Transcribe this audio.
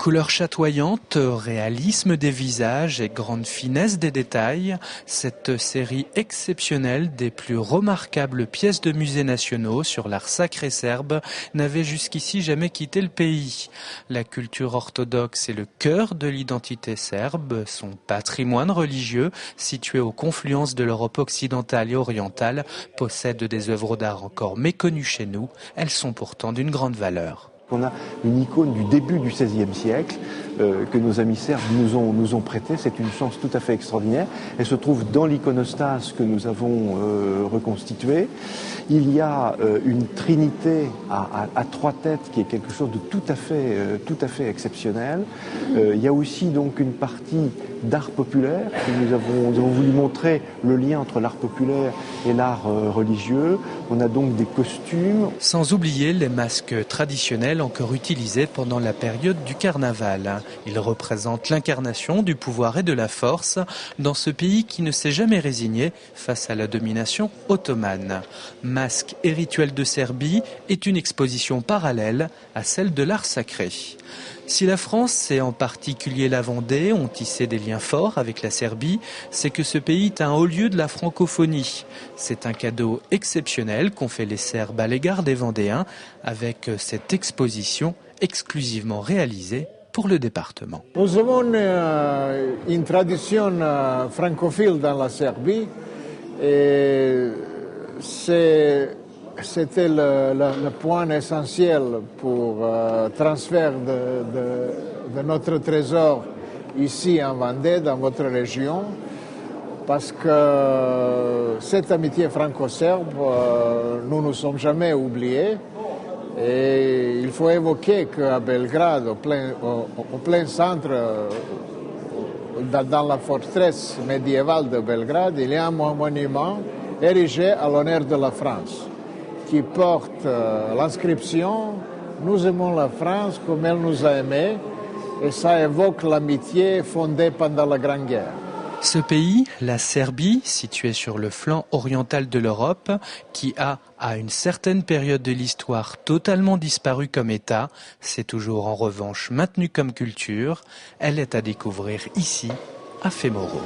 Couleurs chatoyantes, réalisme des visages et grande finesse des détails, cette série exceptionnelle des plus remarquables pièces de musées nationaux sur l'art sacré serbe n'avait jusqu'ici jamais quitté le pays. La culture orthodoxe est le cœur de l'identité serbe, son patrimoine religieux, situé aux confluences de l'Europe occidentale et orientale, possède des œuvres d'art encore méconnues chez nous. Elles sont pourtant d'une grande valeur. On a une icône du début du XVIe siècle que nos amis serbes nous ont prêtée. C'est une chance tout à fait extraordinaire. Elle se trouve dans l'iconostase que nous avons reconstitué. Il y a une trinité à trois têtes qui est quelque chose de tout à fait exceptionnel. Il y a aussi donc une partie d'art populaire que nous avons voulu montrer le lien entre l'art populaire et l'art religieux. On a donc des costumes. Sans oublier les masques traditionnels encore utilisés pendant la période du carnaval. Ils représentent l'incarnation du pouvoir et de la force dans ce pays qui ne s'est jamais résigné face à la domination ottomane. Masques et rituels de Serbie est une exposition parallèle à celle de l'art sacré. Si la France et en particulier la Vendée ont tissé des liens forts avec la Serbie, c'est que ce pays est un haut lieu de la francophonie. C'est un cadeau exceptionnel qu'ont fait les Serbes à l'égard des Vendéens avec cette exposition exclusivement réalisée pour le département. Nous avons une tradition francophile dans la Serbie et c'était le point essentiel pour transfert de notre trésor ici en Vendée, dans votre région, parce que cette amitié franco-serbe, nous ne sommes jamais oubliés. Et il faut évoquer qu'à Belgrade, au plein centre, dans la forteresse médiévale de Belgrade, il y a un monument érigé à l'honneur de la France, qui porte l'inscription « Nous aimons la France comme elle nous a aimés » et ça évoque l'amitié fondée pendant la Grande Guerre. Ce pays, la Serbie, situé sur le flanc oriental de l'Europe, qui a, à une certaine période de l'histoire, totalement disparu comme État, s'est toujours en revanche maintenu comme culture. Elle est à découvrir ici, à Femoro.